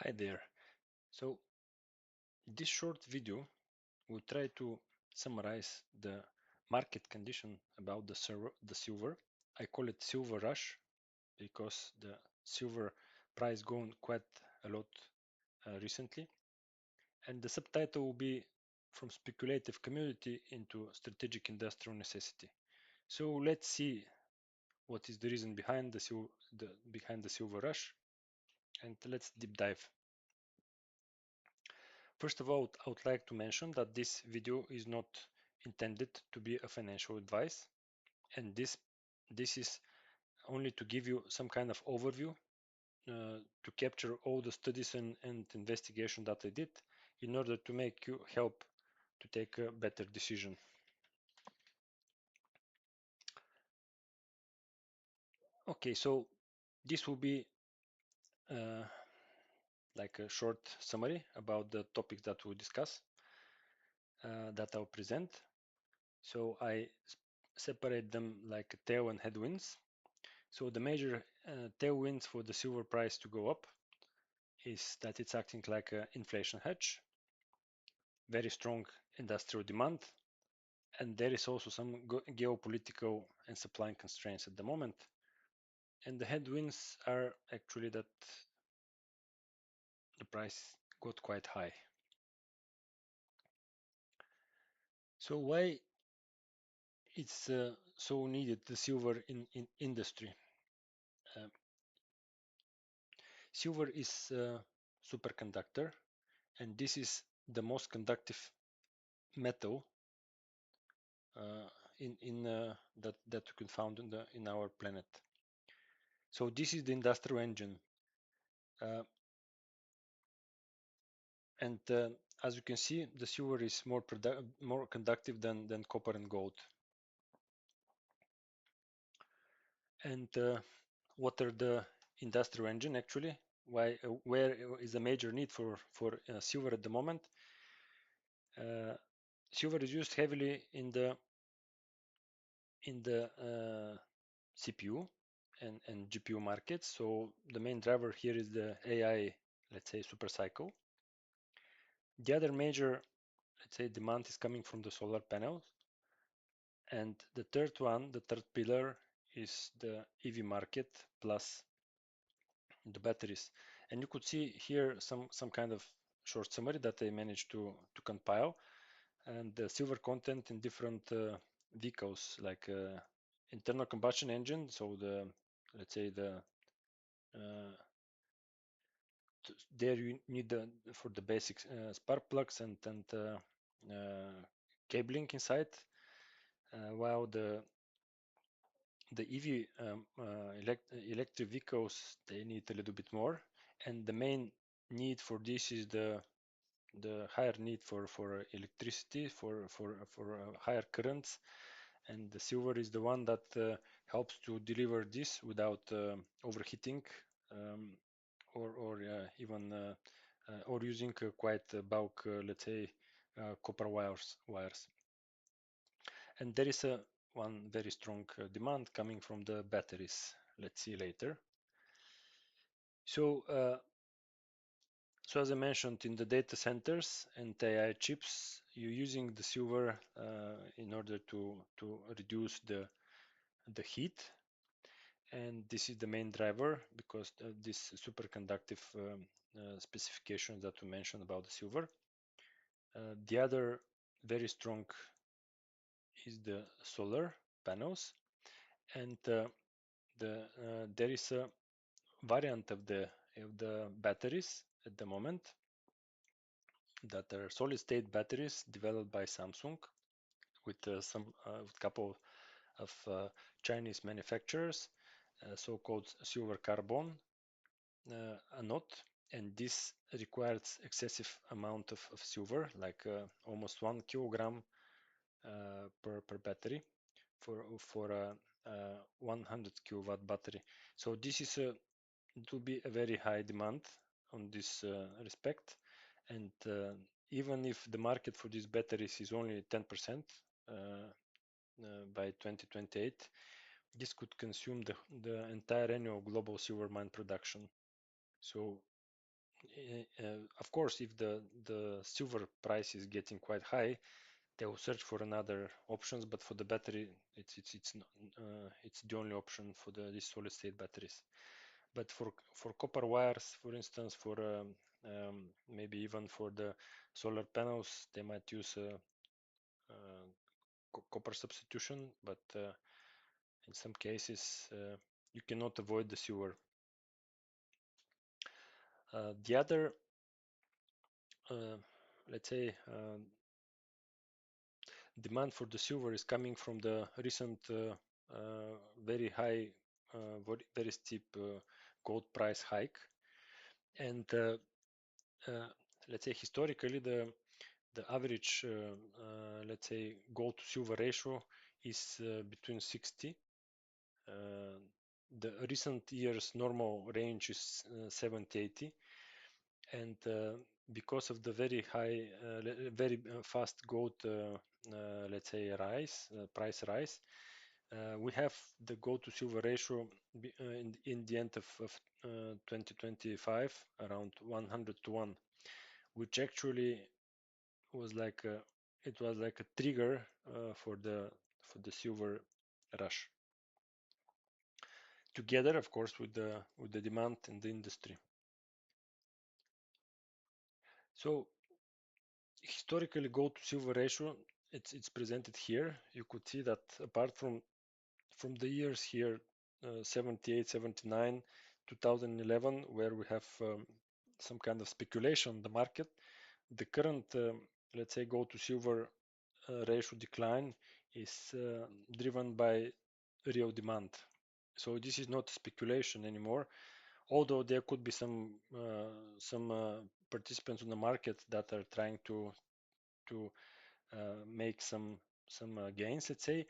Hi there. So this short video will try to summarize the market condition about the silver. I call it silver rush because the silver price gone quite a lot recently. And the subtitle will be from speculative commodity into strategic industrial necessity. So let's see what is the reason behind the silver rush, and let's deep dive. First of all, I would like to mention that this video is not intended to be a financial advice, and this is only to give you some kind of overview to capture all the studies and investigation that I did in order to make you help to take a better decision. Okay, so this will be uh, like a short summary about the topics that we'll discuss, that I'll present. So I separate them like tail and headwinds. So the major tailwinds for the silver price to go up is that it's acting like an inflation hedge, very strong industrial demand, and there is also some geopolitical and supply constraints at the moment. And the headwinds are actually that the price got quite high. So why it's so needed the silver in industry? Uh, Silver is a superconductor, and this is the most conductive metal that you can find in our planet. So this is the industrial engine, uh, and as you can see, the silver is more conductive than copper and gold. And what are the industrial engine actually? Where is a major need for silver at the moment? Silver is used heavily in the CPU and GPU markets. So the main driver here is the AI, let's say, super cycle. The other major, let's say, demand is coming from the solar panels. And the third one, the third pillar, is the EV market plus the batteries. And you could see here some kind of short summary that I managed to compile, and the silver content in different vehicles like internal combustion engine. So the let's say uh, there you need for the basic spark plugs and cabling inside, while the EV electric vehicles, they need a little bit more, and the main need for this is the higher need for electricity for higher currents, and the silver is the one that helps to deliver this without overheating, um, or even or using quite bulk, let's say, copper wires. And there is a one very strong demand coming from the batteries. Let's see later. So as I mentioned, in the data centers and AI chips, you're using the silver in order to reduce the heat, and this is the main driver because this superconductive specifications that we mentioned about the silver. The other very strong is the solar panels, and there is a variant of the batteries at the moment that are solid state batteries developed by Samsung with some couple of Chinese manufacturers, so-called silver carbon anode, and this requires excessive amount of silver, like almost 1 kilogram per battery for a 100 kilowatt battery. So this is it will be a very high demand on this respect, and even if the market for these batteries is only 10% by 2028, this could consume the entire annual global silver mine production. So Of course, if the silver price is getting quite high, they will search for another options. But for the battery, it's the only option for these solid state batteries. But for copper wires, for instance, for maybe even for the solar panels, they might use copper substitution. But in some cases, you cannot avoid the silver. The other, let's say, demand for the silver is coming from the recent very high, very steep gold price hike. And uh, let's say historically, the average, let's say, gold to silver ratio is between 60. Uh, the recent years normal range is 70-80, and because of the very high, very fast gold, let's say, price rise, we have the gold to silver ratio in the end of 2025 around 100 to 1, which actually was like it was like a trigger for the silver rush, together of course with the demand in the industry. So historically, gold to silver ratio, it's presented here. You could see that apart from the years here, 78, 79, 2011, where we have some kind of speculation in the market, the current, let's say, gold to silver ratio decline is driven by real demand. So this is not speculation anymore, although there could be some participants in the market that are trying to make some gains, let's say,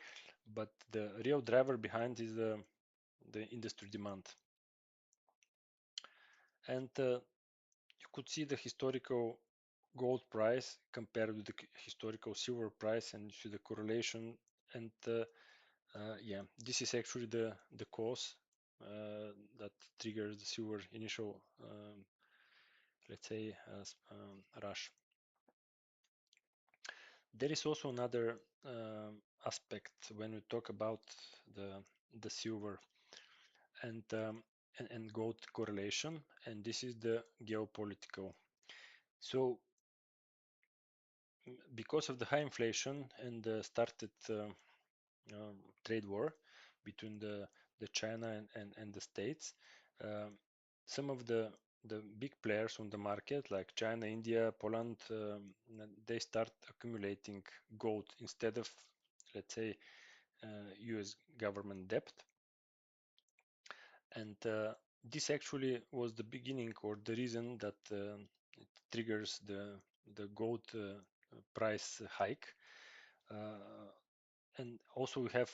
but the real driver behind is the industry demand. And you could see the historical gold price compared with the historical silver price, and you see the correlation. And yeah, this is actually the cause that triggers the silver initial, let's say, rush. There is also another aspect when we talk about the silver and, and gold correlation, and this is the geopolitical. So because of the high inflation and the started trade war between the China and the States, some of the big players on the market like China, India, Poland, they start accumulating gold instead of, let's say, US government debt. And this actually was the beginning or the reason that it triggers the gold price hike. And also we have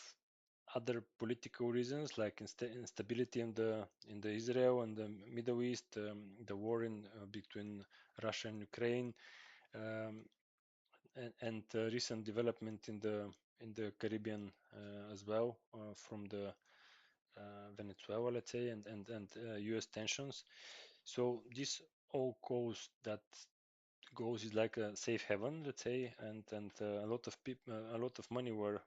other political reasons like instability in the Israel and the Middle East, the war in between Russia and Ukraine, um, and recent development in the Caribbean as well, from the Venezuela, let's say, and U.S. tensions. So this all goes that goes is like a safe haven, let's say, and a lot of people, a lot of money were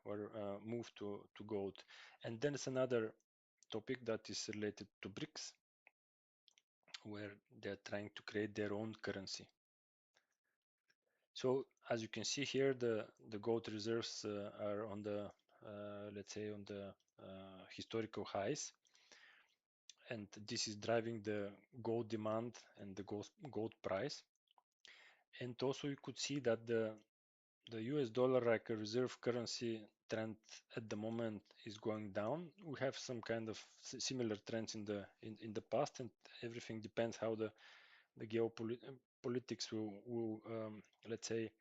moved to gold. And then it's another topic that is related to BRICS, where they're trying to create their own currency. So as you can see here, the gold reserves are on the let's say on the historical highs, and this is driving the gold demand and the gold price. And also you could see that the US dollar, like a reserve currency, trend at the moment is going down. We have some kind of similar trends in the past, and everything depends how the geopolitics will let's say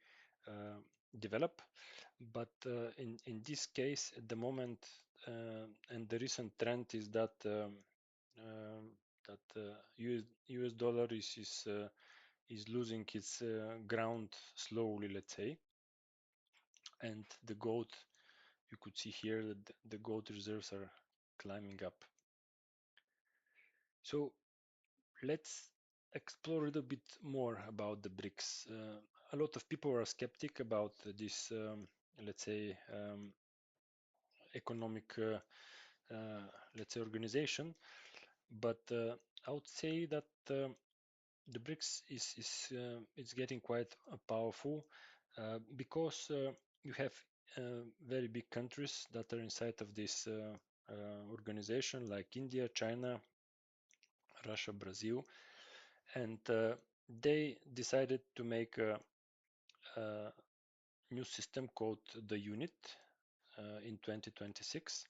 uh, develop. But in this case, at the moment, and the recent trend is that US dollar is losing its ground slowly, let's say, and the gold, you could see here that the gold reserves are climbing up. So let's explore a little bit more about the BRICS. A lot of people are skeptic about this, let's say, economic, let's say, organization. But I would say that the BRICS is getting quite powerful because you have very big countries that are inside of this organization, like India, China, Russia, Brazil, and they decided to make a new system called the unit in 2026,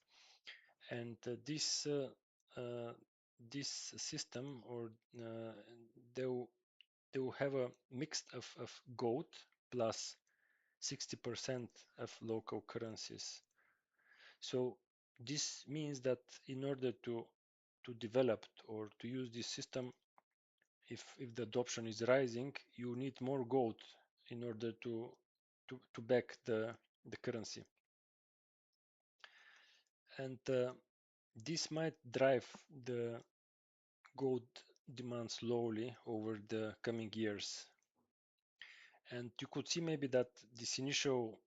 and this system, or they will, they will have a mix of gold plus 60% of local currencies. So this means that in order to develop or to use this system, if the adoption is rising, you need more gold in order to back the currency. And this might drive the gold demand slowly over the coming years. And you could see maybe that this initial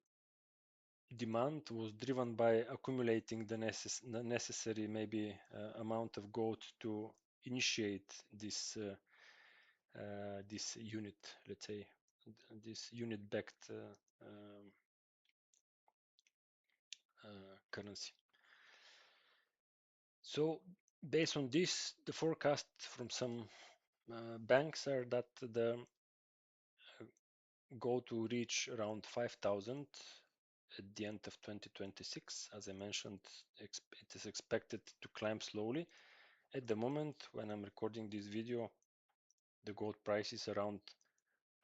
demand was driven by accumulating the necessary maybe amount of gold to initiate this unit, let's say, this unit-backed currency. So based on this, the forecast from some banks are that the gold will reach around 5,000 at the end of 2026. As I mentioned, it is expected to climb slowly. At the moment when I'm recording this video, the gold price is around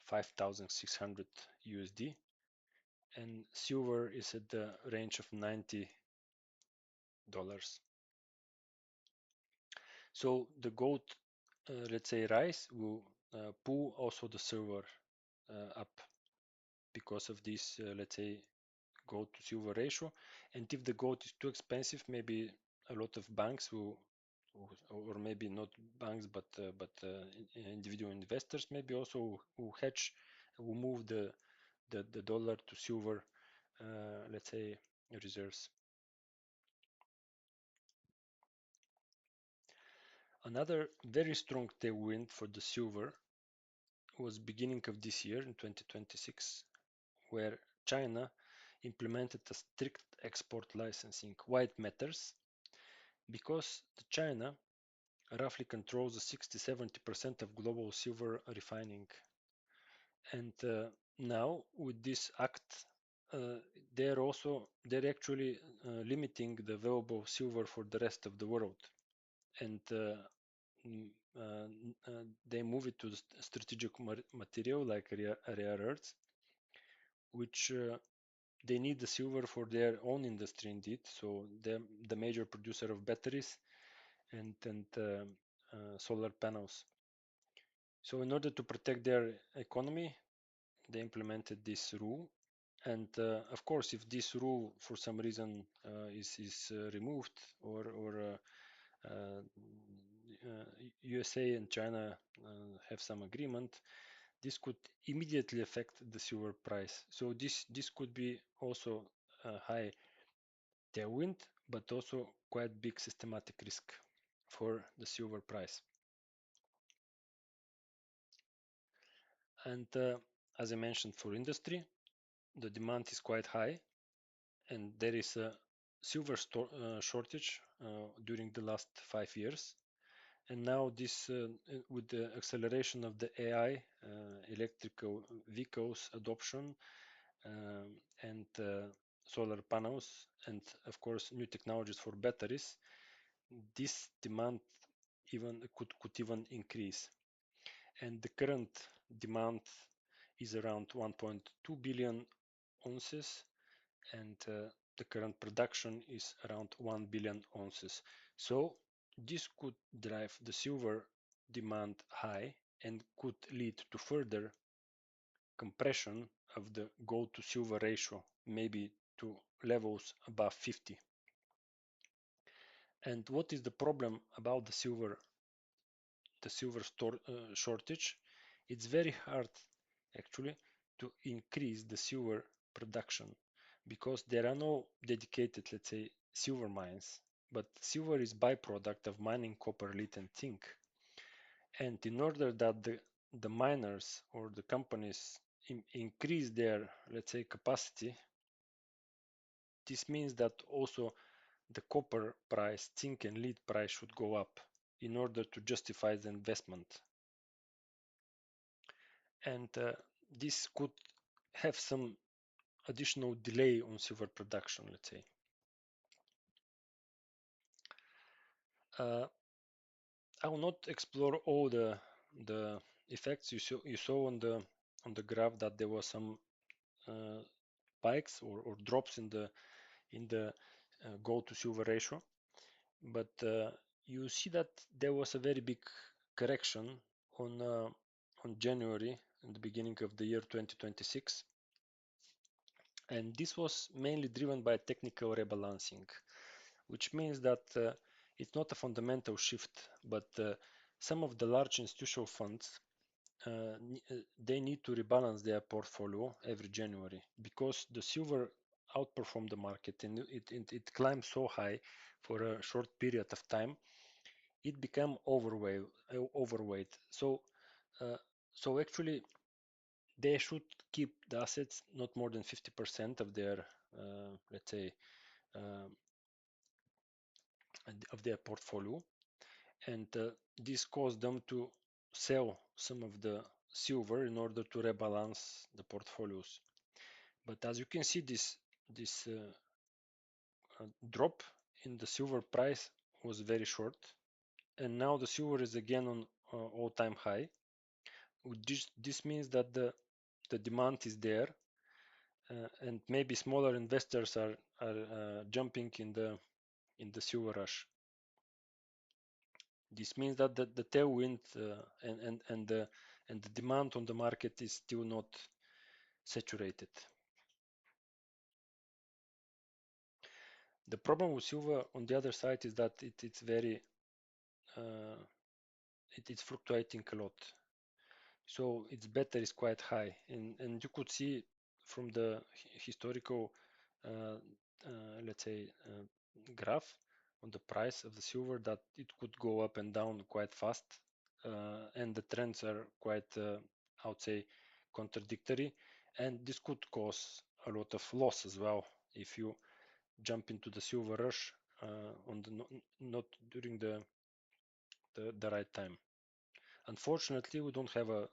5,600 USD, and silver is at the range of $90. So the gold, let's say, rise will pull also the silver up because of this, let's say, gold to silver ratio. And if the gold is too expensive, maybe a lot of banks will, or maybe not banks, but individual investors maybe also will hedge, will move the dollar to silver, let's say, reserves. Another very strong tailwind for the silver was beginning of this year in 2026, where China implemented a strict export licensing. Why it matters? Because China roughly controls the 60-70% of global silver refining. And now with this act, they're actually limiting the available silver for the rest of the world. And mm, they move it to the strategic material like rare earths, which they need the silver for their own industry indeed. So they're the major producer of batteries and solar panels. So in order to protect their economy, they implemented this rule. And of course, if this rule for some reason is removed, or USA and China have some agreement, this could immediately affect the silver price. So this could be also a high tailwind, but also quite big systematic risk for the silver price. And as I mentioned, for industry, the demand is quite high, and there is a silver shortage during the last 5 years. And now this, with the acceleration of the AI, electrical vehicles adoption, and solar panels, and of course new technologies for batteries, this demand could even increase. And the current demand is around 1.2 billion ounces, and the current production is around 1 billion ounces. So this could drive the silver demand high and could lead to further compression of the gold to silver ratio, maybe to levels above 50. And what is the problem about the silver the silver shortage, it's very hard actually to increase the silver production because there are no dedicated, let's say, silver mines. But silver is byproduct of mining copper, lead, and zinc. And in order that the miners or the companies increase their, let's say, capacity, this means that also the copper price, zinc and lead price should go up in order to justify the investment. And this could have some additional delay on silver production, let's say. I will not explore all the effects. You saw on the graph that there was some spikes or drops in the gold to silver ratio, but you see that there was a very big correction on January in the beginning of the year 2026, and this was mainly driven by technical rebalancing, which means that it's not a fundamental shift, but some of the large institutional funds they need to rebalance their portfolio every January because the silver outperformed the market and it climbed so high for a short period of time, it became overweight. Uh, so actually, they should keep the assets not more than 50% of their, let's say, uh, of their portfolio, and this caused them to sell some of the silver in order to rebalance the portfolios. But as you can see, this drop in the silver price was very short, and now the silver is again on all-time high. This means that the demand is there, and maybe smaller investors are jumping in the silver rush. This means that the tailwind and the demand on the market is still not saturated. The problem with silver on the other side is that it's very uh, it's fluctuating a lot. So its beta is quite high, and you could see from the historical, uh, let's say, graph on the price of the silver that it could go up and down quite fast, and the trends are quite, I would say, contradictory, and this could cause a lot of loss as well if you jump into the silver rush on the not during the right time. Unfortunately, we don't have a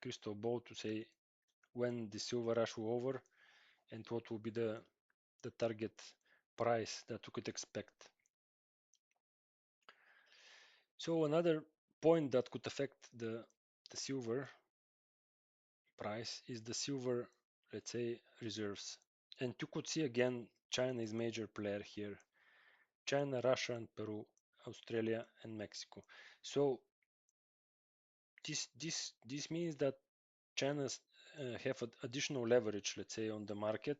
crystal ball to say when the silver rush will over and what will be the target price that we could expect. So another point that could affect the silver price is the silver, let's say, reserves. And you could see again, China is major player here. China, Russia, and Peru, Australia, and Mexico. So this means that China's have additional leverage, let's say, on the market,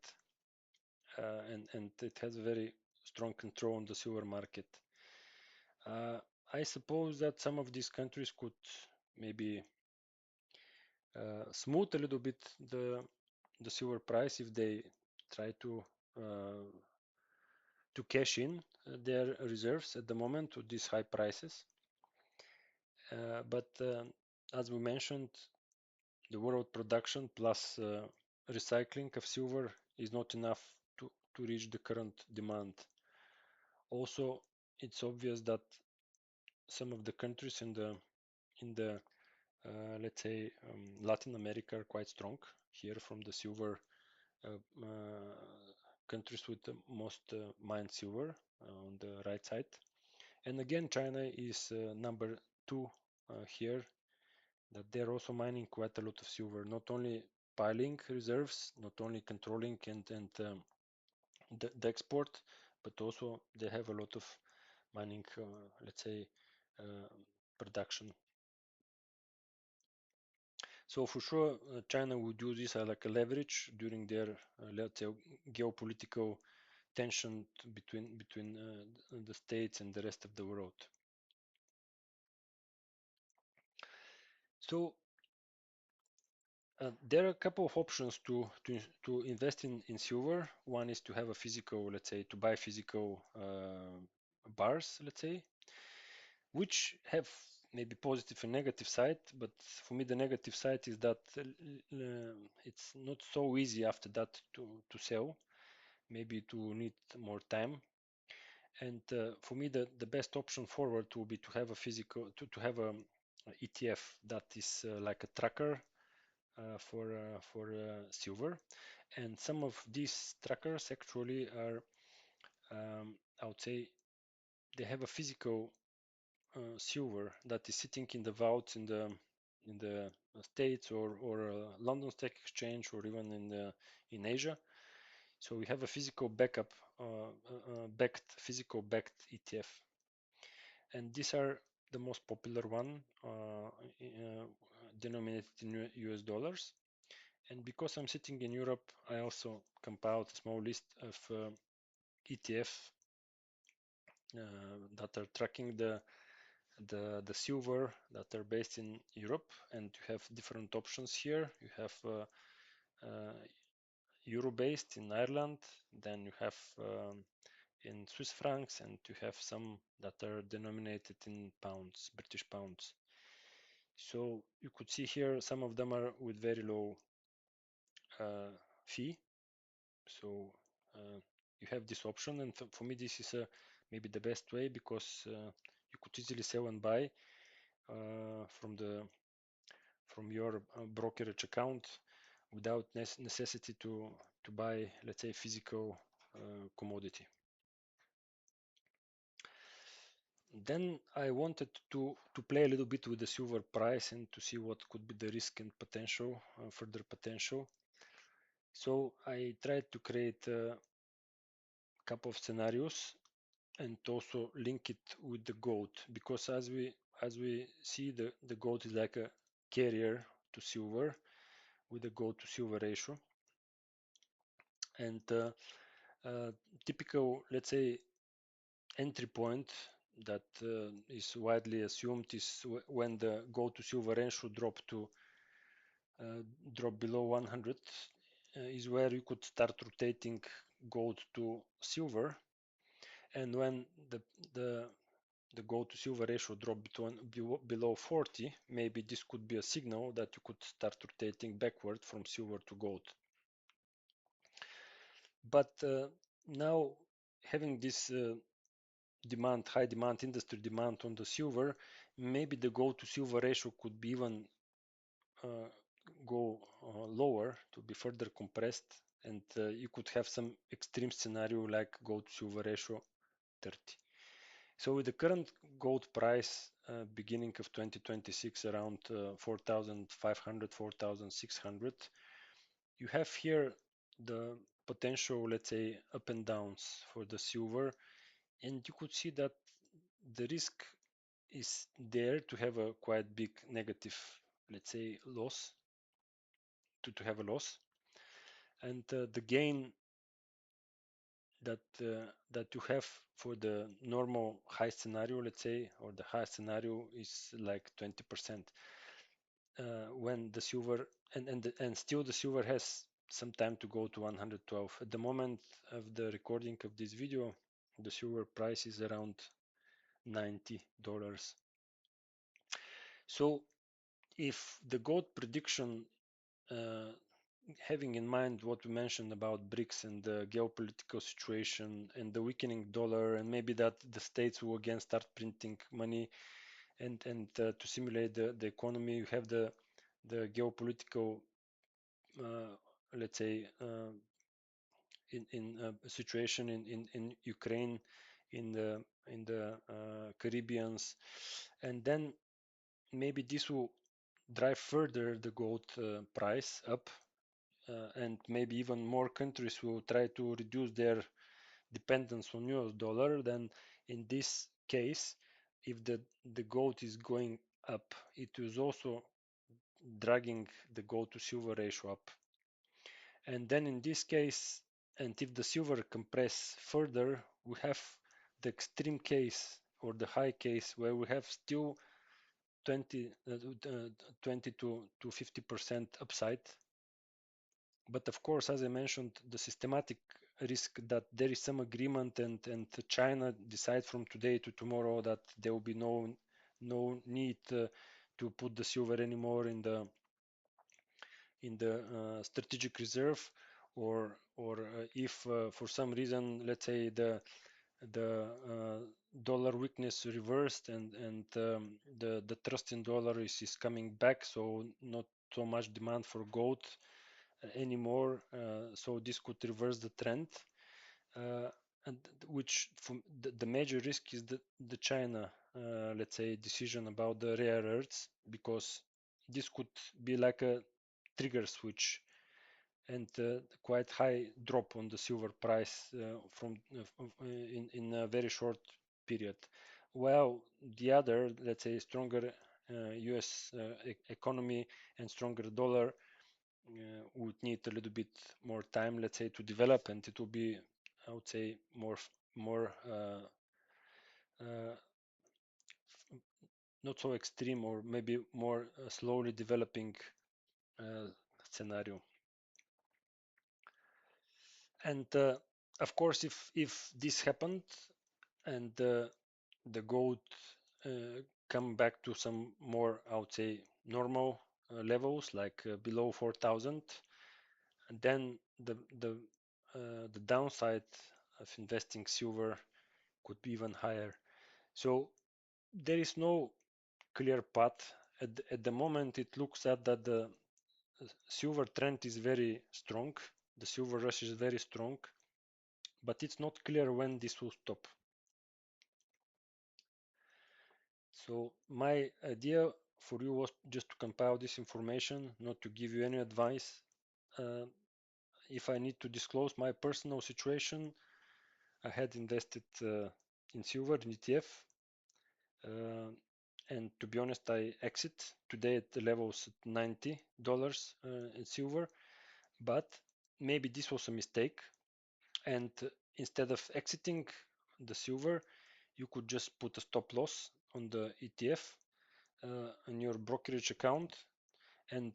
and it has a very strong control on the silver market. I suppose that some of these countries could maybe smooth a little bit the silver price if they try to cash in their reserves at the moment with these high prices. But as we mentioned, the world production plus recycling of silver is not enough to reach the current demand. Also, it's obvious that some of the countries in the let's say Latin America are quite strong here from the silver uh, uh, countries with the most mined silver on the right side. And again, China is number two here, that they're also mining quite a lot of silver, not only piling reserves, not only controlling and the export, but also they have a lot of mining, let's say, uh, production. So for sure, China would use this like a leverage during their, let's say, geopolitical tension between the states and the rest of the world. So there are a couple of options to invest in silver. One is to have a physical, let's say, to buy physical bars, let's say, which have maybe positive and negative side. But for me, the negative side is that it's not so easy after that to sell. Maybe to need more time. And for me, the best option forward will be to have a physical to have a ETF that is like a tracker for silver. And some of these trackers actually are, I would say, they have a physical silver that is sitting in the vaults in the States or London Stock Exchange or even in Asia. So we have a physical backup, backed physical backed ETF, and these are the most popular one, denominated in US dollars. And because I'm sitting in Europe, I also compiled a small list of ETF that are tracking the silver that are based in Europe, and you have different options here. You have euro based in Ireland, then you have in Swiss francs, and you have some that are denominated in pounds, British pounds. So you could see here some of them are with very low fee. So you have this option, and for me this is maybe the best way, because you could easily sell and buy from your brokerage account without necessity to buy, let's say, physical commodity. Then I wanted to play a little bit with the silver price and to see what could be the risk and potential, further potential. So I tried to create a couple of scenarios and also link it with the gold, because as we see, the gold is like a carrier to silver with a gold to silver ratio. And uh, typical, let's say, entry point that is widely assumed is when the gold to silver ratio drop below 100, is where you could start rotating gold to silver. And when the the gold to silver ratio drop below 40, maybe this could be a signal that you could start rotating backward from silver to gold. But now, having this high demand, industry demand on the silver, maybe the gold to silver ratio could be even uh, go lower, to be further compressed, and you could have some extreme scenario like gold to silver ratio 30. So with the current gold price, beginning of 2026 around 4,500, 4,600, you have here the potential, let's say, up and downs for the silver, and you could see that the risk is there to have a quite big negative, let's say, loss, to have a loss. And the gain that you have for the normal high scenario, let's say, or the high scenario, is like 20%. When the silver and still the silver has some time to go to 112. At the moment of the recording of this video, the silver price is around $90. So if the gold prediction, uh, having in mind what we mentioned about BRICS and the geopolitical situation and the weakening dollar, and maybe that the states will again start printing money, and to simulate the economy, you have the geopolitical, uh, let's say, in a situation in Ukraine, in the Caribbeans, and then maybe this will drive further the gold price up, and maybe even more countries will try to reduce their dependence on US dollar. Then in this case, if the gold is going up, it is also dragging the gold to silver ratio up. And then in this case, and if the silver compress further, we have the extreme case or the high case where we have still 20 to 50% upside. But of course, as I mentioned, the systematic risk that there is some agreement and China decides from today to tomorrow that there will be no need to put the silver anymore in the strategic reserve, or if for some reason, let's say the dollar weakness reversed and the trust in dollar is coming back, so not so much demand for gold anymore, so this could reverse the trend, uh, and which the major risk is the China, let's say, decision about the rare earths, because this could be like a trigger switch and quite high drop on the silver price in a very short period. While the other, let's say, stronger US economy and stronger dollar would need a little bit more time, let's say, to develop, and it will be, I would say, more uh, not so extreme, or maybe more slowly developing uh, scenario. And of course, if this happened and the gold come back to some more, I would say, normal levels, like below 4,000, and then the downside of investing silver could be even higher. So there is no clear path. At the moment, it looks at that the silver trend is very strong. The silver rush is very strong, but it's not clear when this will stop. So my idea for you was just to compile this information, not to give you any advice. Uh, if I need to disclose my personal situation, I had invested in silver in ETF, uh, and to be honest, I exit today at the levels at $90 in silver. But maybe this was a mistake, and instead of exiting the silver, you could just put a stop loss on the ETF on your brokerage account, and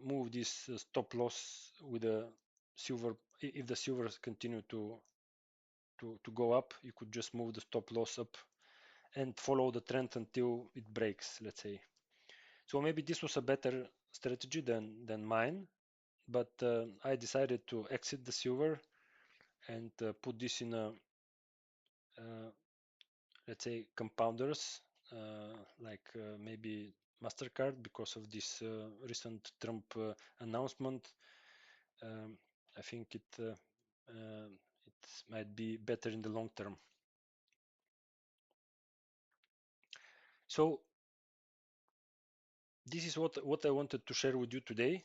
move this stop loss with a silver. If the silver continue to go up, you could just move the stop loss up and follow the trend until it breaks, let's say. So maybe this was a better strategy than mine, but I decided to exit the silver and put this in a let's say compounders, like maybe Mastercard, because of this recent Trump announcement. um, I think it might be better in the long term. So this is what I wanted to share with you today.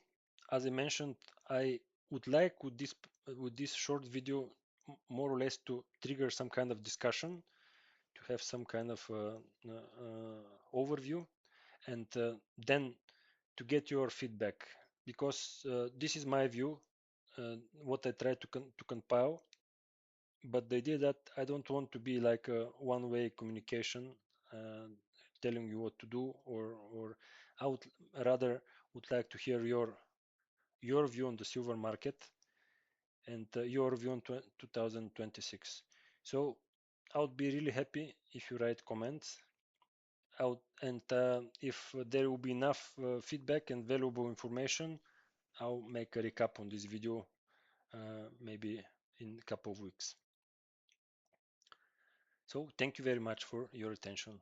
As I mentioned, I would like with this short video more or less to trigger some kind of discussion, to have some kind of overview, and then to get your feedback, because this is my view, what I try to compile. But the idea that I don't want to be like a one-way communication, uh, telling you what to do, or I would rather would like to hear your view on the silver market, and your view on 2026. So I would be really happy if you write comments out, and if there will be enough feedback and valuable information, I'll make a recap on this video, maybe in a couple of weeks. So thank you very much for your attention.